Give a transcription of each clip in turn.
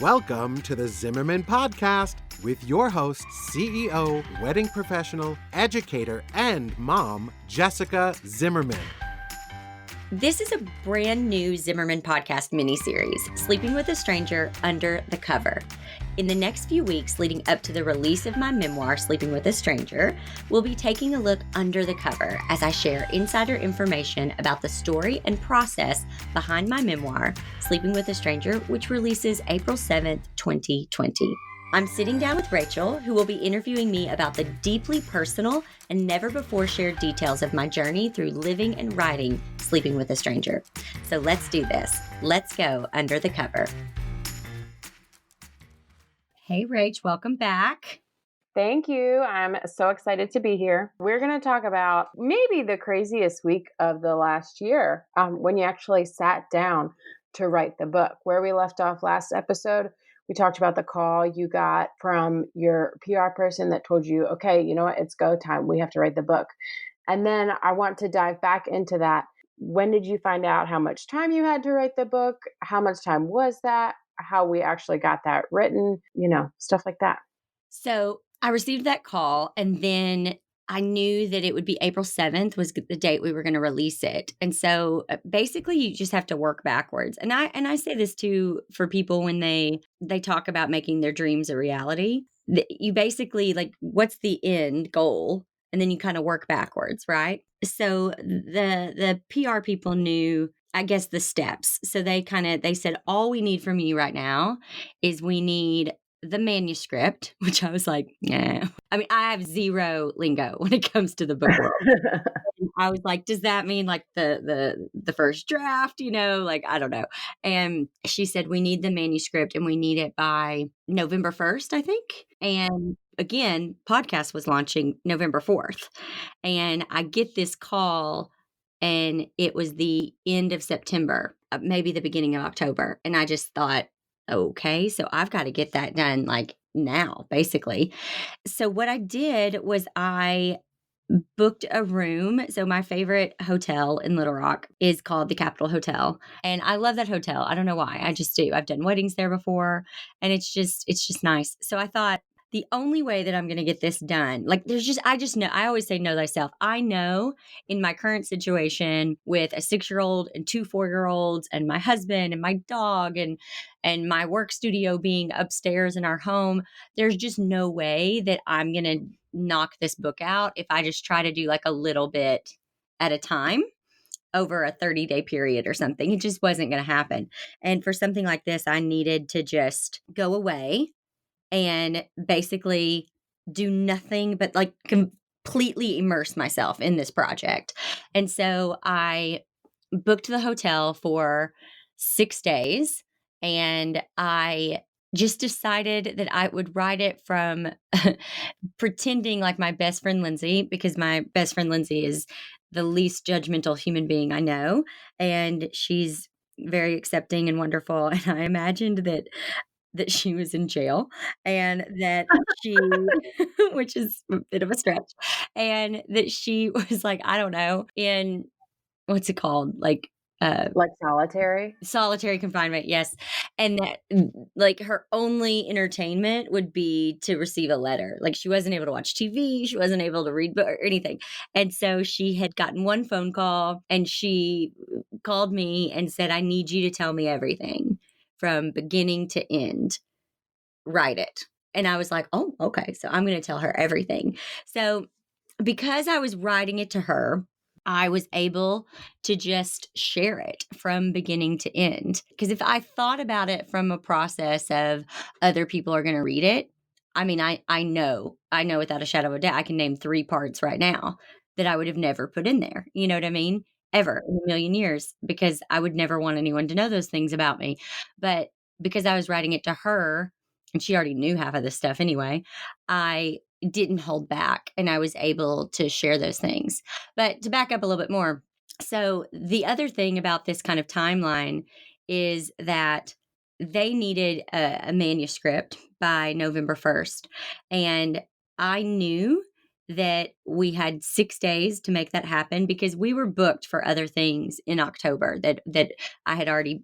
Welcome to the Zimmerman Podcast with your host, CEO, wedding professional, educator, and mom, Jessica Zimmerman. This is a brand new Zimmerman Podcast miniseries, Sleeping with a Stranger Under the Cover. In the next few weeks leading up to the release of my memoir, Sleeping with a Stranger, we'll be taking a look under the cover as I share insider information about the story and process behind my memoir, Sleeping with a Stranger, which releases April 7th, 2020. I'm sitting down with Rachel, who will be interviewing me about the deeply personal and never before shared details of my journey through living and writing Sleeping with a Stranger. So let's do this. Let's go under the cover. Hey, Rach, welcome back. Thank you. I'm so excited to be here. We're going to talk about maybe the craziest week of the last year, when you actually sat down to write the book. Where we left off last episode, we talked about the call you got from your PR person that told you, okay, you know what, it's go time. We have to write the book. And then I want to dive back into that. When did you find out how much time you had to write the book? How much time was that? How we actually got that written, stuff like that. So I received that call, and then I knew that it would be April 7th was the date we were going to release it. And so basically you just have to work backwards. And I say this too for people when they talk about making their dreams a reality. You basically what's the end goal? And then you kind of work backwards, right? So the PR people knew, I guess, the steps. So they said, all we need from you right now is we need the manuscript, which I was like, yeah. I mean, I have zero lingo when it comes to the book world. I was like, does that mean like the first draft, I don't know. And she said, we need the manuscript and we need it by November 1st, I think. And again, podcast was launching November 4th. And I get this call and it was the end of September, maybe the beginning of October. And I just thought, okay, so I've got to get that done now, basically. So what I did was I booked a room. So my favorite hotel in Little Rock is called the Capitol Hotel. And I love that hotel. I don't know why. I just do. I've done weddings there before and it's just nice. So I thought the only way that I'm going to get this done, I just know, I always say know thyself. I know in my current situation with a 6-year-old and 2 4-year-olds and my husband and my dog and my work studio being upstairs in our home, there's just no way that I'm going to knock this book out if I just try to do a little bit at a time over a 30-day period or something. It just wasn't going to happen. And for something like this, I needed to just go away and basically do nothing but completely immerse myself in this project. And so I booked the hotel for 6 days and I just decided that I would write it from pretending like my best friend Lindsay, because my best friend Lindsay is the least judgmental human being I know. And she's very accepting and wonderful. And I imagined that she was in jail and that she, which is a bit of a stretch, and that she was I don't know, in what's it called? Solitary confinement. Yes. And that her only entertainment would be to receive a letter. She wasn't able to watch TV. She wasn't able to read book or anything. And so she had gotten one phone call and she called me and said, I need you to tell me everything from beginning to end. Write it. And I was like, oh, okay. So I'm going to tell her everything. So because I was writing it to her, I was able to just share it from beginning to end. Because if I thought about it from a process of other people are going to read it, I mean, I know without a shadow of a doubt, I can name 3 parts right now that I would have never put in there. You know what I mean? Ever in a million years, because I would never want anyone to know those things about me. But because I was writing it to her, and she already knew half of this stuff anyway, I didn't hold back and I was able to share those things. But to back up a little bit more, so the other thing about this kind of timeline is that they needed a manuscript by November 1st. And I knew that we had 6 days to make that happen because we were booked for other things in October that I had already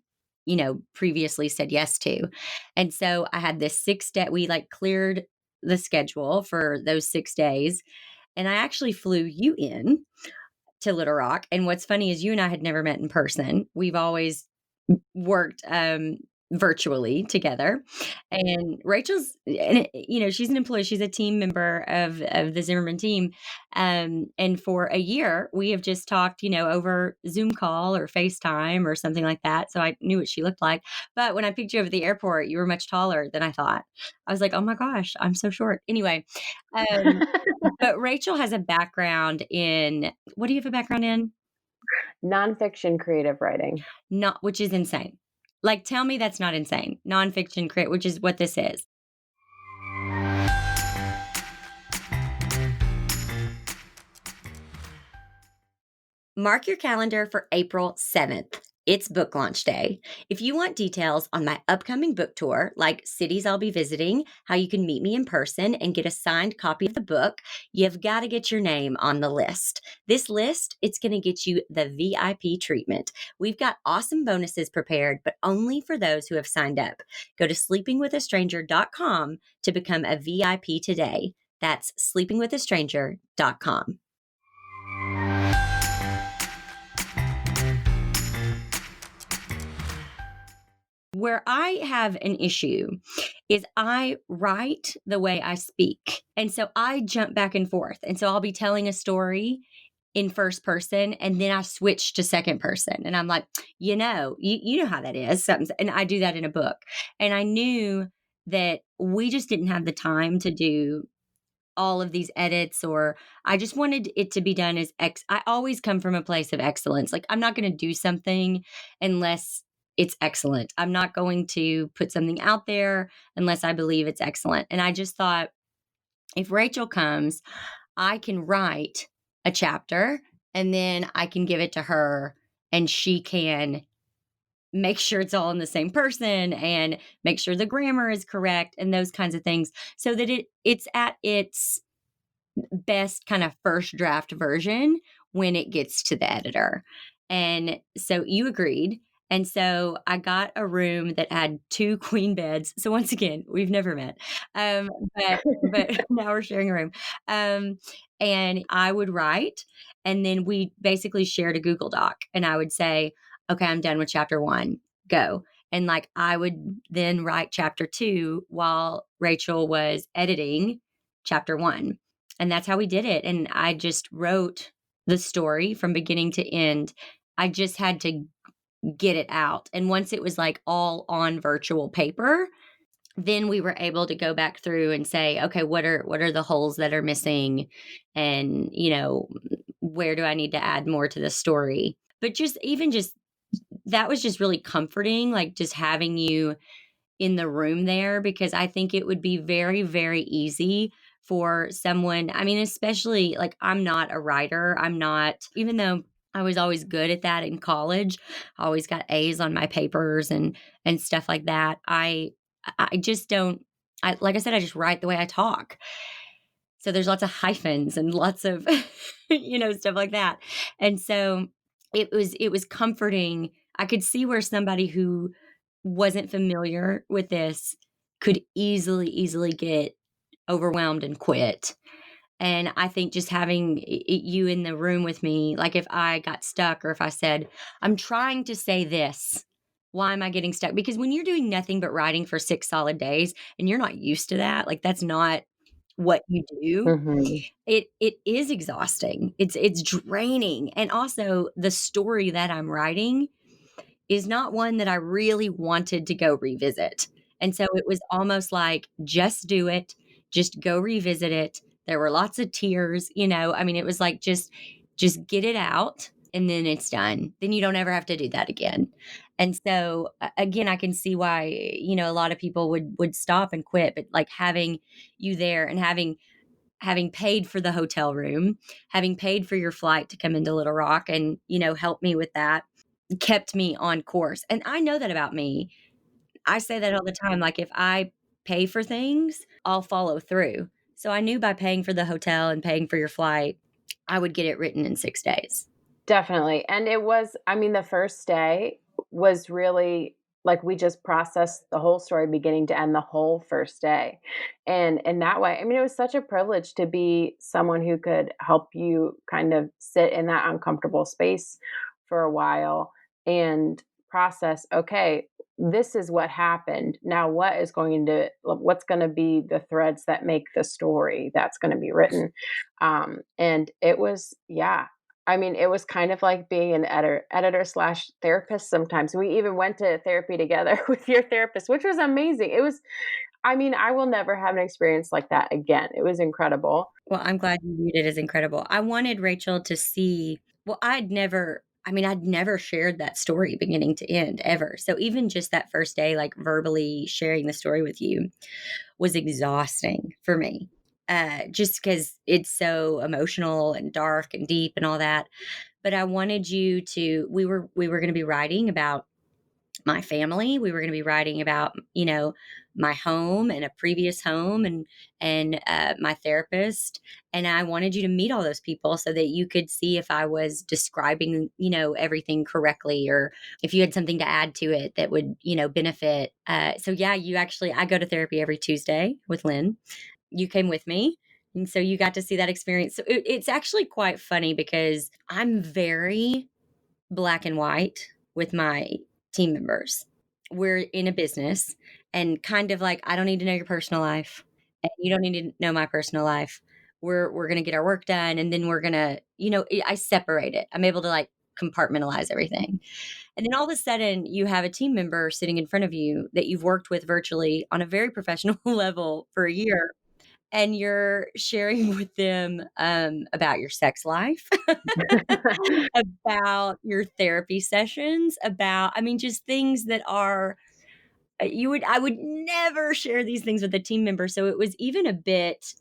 previously said yes to. And so I had this 6 day, we like cleared the schedule for those 6 days. And I actually flew you in to Little Rock. And what's funny is you and I had never met in person. We've always worked virtually together. And Rachel's, and she's an employee. She's a team member of the Zimmerman team. And for a year, we have just talked, over Zoom call or FaceTime or something like that. So I knew what she looked like. But when I picked you up at the airport, you were much taller than I thought. I was like, oh my gosh, I'm so short. Anyway, but Rachel has a background in, what do you have a background in? Nonfiction creative writing. Not, which is insane. Like, tell me that's not insane. Nonfiction create, which is what this is. Mark your calendar for April 7th. It's book launch day. If you want details on my upcoming book tour, like cities I'll be visiting, how you can meet me in person and get a signed copy of the book, you've got to get your name on the list. This list, it's going to get you the VIP treatment. We've got awesome bonuses prepared, but only for those who have signed up. Go to sleepingwithastranger.com to become a VIP today. That's sleepingwithastranger.com. Where I have an issue is I write the way I speak. And so I jump back and forth. And so I'll be telling a story in first person and then I switch to second person. And I'm like, you know how that is. And I do that in a book. And I knew that we just didn't have the time to do all of these edits, or I just wanted it to be done as I always come from a place of excellence. Like, I'm not going to do something unless it's excellent. I'm not going to put something out there unless I believe it's excellent. And I just thought, if Rachel comes, I can write a chapter and then I can give it to her and she can make sure it's all in the same person and make sure the grammar is correct and those kinds of things, so that it's at its best kind of first draft version when it gets to the editor. And so you agreed. And so I got a room that had 2 queen beds. So once again, we've never met. But now we're sharing a room. And I would write, and then we basically shared a Google Doc. And I would say, okay, I'm done with chapter 1, go. And like, I would then write chapter 2 while Rachel was editing chapter 1. And that's how we did it. And I just wrote the story from beginning to end. I just had to get it out. And once it was like all on virtual paper, then we were able to go back through and say, okay, what are the holes that are missing? And, where do I need to add more to the story? But just that was just really comforting, like just having you in the room there, because I think it would be very, very easy for someone. I mean, especially like, I'm not a writer. Even though I was always good at that in college, I always got A's on my papers and stuff like that. I just don't, like I said, I just write the way I talk. So there's lots of hyphens and lots of, stuff like that. And so it was comforting. I could see where somebody who wasn't familiar with this could easily get overwhelmed and quit. And I think just having you in the room with me, like if I got stuck or if I said, I'm trying to say this, why am I getting stuck? Because when you're doing nothing but writing for 6 solid days and you're not used to that, like that's not what you do. Mm-hmm. It is exhausting. It's draining. And also the story that I'm writing is not one that I really wanted to go revisit. And so it was almost like, just do it, just go revisit it. There were lots of tears, I mean, it was like, just get it out and then it's done. Then you don't ever have to do that again. And so again, I can see why, a lot of people would stop and quit, but like having you there and having paid for the hotel room, having paid for your flight to come into Little Rock and, help me with that, kept me on course. And I know that about me. I say that all the time. Like, if I pay for things, I'll follow through. So I knew by paying for the hotel and paying for your flight, I would get it written in 6 days. Definitely. And it was, the first day was really like we just processed the whole story beginning to end the whole first day. And in that way, I mean, it was such a privilege to be someone who could help you kind of sit in that uncomfortable space for a while and process, okay, this is what happened. Now what's going to be the threads that make the story that's going to be written? And it was, yeah, I mean, it was kind of like being an editor slash therapist sometimes. We even went to therapy together with your therapist, which was amazing. It was, I mean, I will never have an experience like that again. It was incredible. Well, I'm glad you viewed it as incredible. I wanted Rachel to see, well, I'd never shared that story beginning to end ever. So even just that first day, like verbally sharing the story with you was exhausting for me. Just because it's so emotional and dark and deep and all that. But I wanted you to, we were going to be writing about my family. We were going to be writing about, my home and a previous home and my therapist. And I wanted you to meet all those people so that you could see if I was describing, everything correctly, or if you had something to add to it that would, benefit. So yeah, I go to therapy every Tuesday with Lynn. You came with me. And so you got to see that experience. So it's actually quite funny because I'm very black and white with my team members. We're in a business and kind of like, I don't need to know your personal life and you don't need to know my personal life. We're going to get our work done and then we're going to, I separate it. I'm able to like compartmentalize everything. And then all of a sudden you have a team member sitting in front of you that you've worked with virtually on a very professional level for a year, and you're sharing with them about your sex life, about your therapy sessions, just things that are I would never share these things with a team member. So it was even a bit,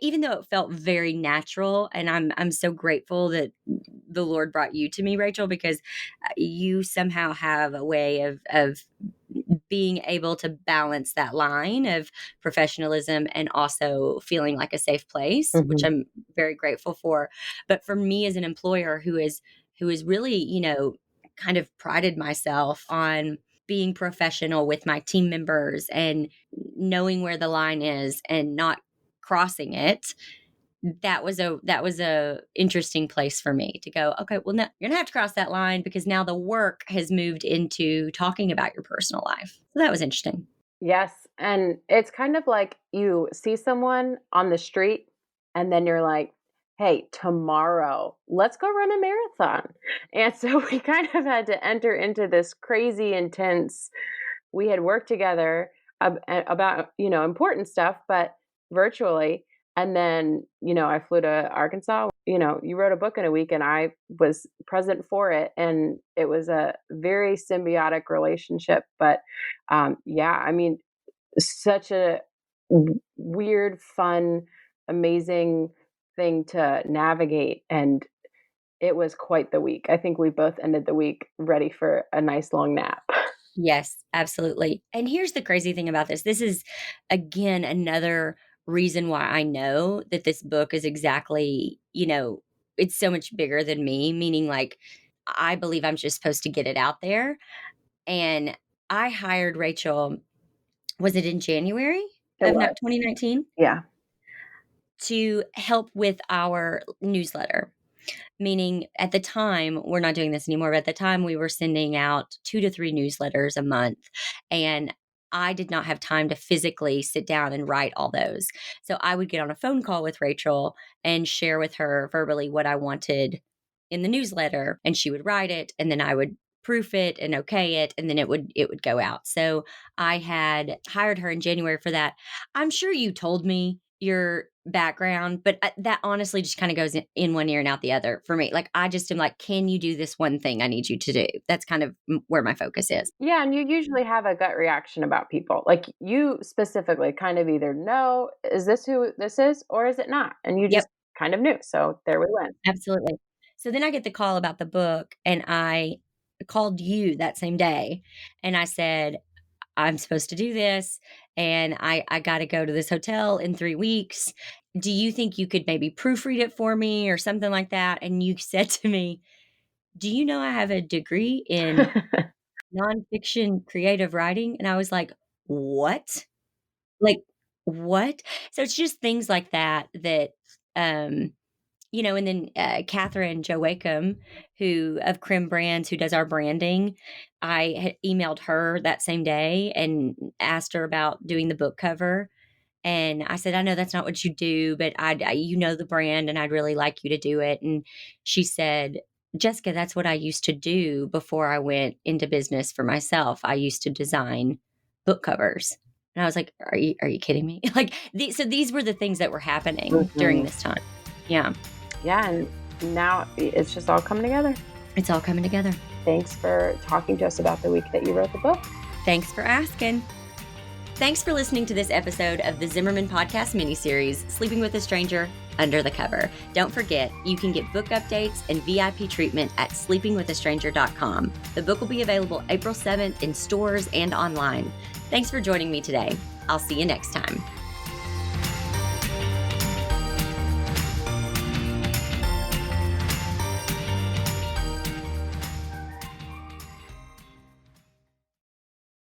even though it felt very natural, and I'm so grateful that the Lord brought you to me, Rachel, because you somehow have a way of being able to balance that line of professionalism and also feeling like a safe place, which Mhm. I'm very grateful for. But for me as an employer who is really, kind of prided myself on being professional with my team members and knowing where the line is and not crossing it, that was a interesting place for me to go, okay, well, now you're gonna have to cross that line because now the work has moved into talking about your personal life. So that was interesting. Yes, and it's kind of like you see someone on the street and then you're like, "Hey, tomorrow, let's go run a marathon." And so we kind of had to enter into this crazy intense, we had worked together about, important stuff, but virtually. And then, I flew to Arkansas. You wrote a book in a week and I was present for it. And it was a very symbiotic relationship. But yeah, I mean, such a weird, fun, amazing thing to navigate. And it was quite the week. I think we both ended the week ready for a nice long nap. Yes, absolutely. And here's the crazy thing about this. This is, again, another reason why I know that this book is exactly, it's so much bigger than me, meaning like I believe I'm just supposed to get it out there. And I hired Rachel, was it in January It of was. 2019, Yeah. to help with our newsletter? Meaning at the time, we're not doing this anymore, but at the time we were sending out 2 to 3 newsletters a month, and I did not have time to physically sit down and write all those. So I would get on a phone call with Rachel and share with her verbally what I wanted in the newsletter, and she would write it, and then I would proof it and okay it, and then it would go out. So I had hired her in January for that. I'm sure you told me your background, but that honestly just kind of goes in one ear and out the other for me. Like I just am like, can you do this one thing I need you to do? That's kind of where my focus is. Yeah, and you usually have a gut reaction about people. Like you specifically kind of either know, is this who this is or is it not? And you Yep, just kind of knew. So there we went. absolutely. So then I get the call about the book, and I called you that same day, and I said, I'm supposed to do this, and I got to go to this hotel in 3 weeks. Do you think you could maybe proofread it for me or something like that? And you said to me, do you know I have a degree in nonfiction creative writing. And I was like, what? Like, what? So it's just things like that that, um, and then Catherine Joe Wakeham, who of Crim Brands, who does our branding, I had emailed her that same day and asked her about doing the book cover. And I said, I know that's not what you do, but you know the brand, and I'd really like you to do it. And she said, Jessica, that's what I used to do before I went into business for myself. I used to design book covers. And I was like, are you kidding me? Like, so these were the things that were happening during this time. Yeah. Yeah. And now it's just all coming together. It's all coming together. Thanks for talking to us about the week that you wrote the book. Thanks for asking. Thanks for listening to this episode of the Zimmerman Podcast miniseries, Sleeping with a Stranger Under the Cover. Don't forget, you can get book updates and VIP treatment at sleepingwithastranger.com. The book will be available April 7th in stores and online. Thanks for joining me today. I'll see you next time.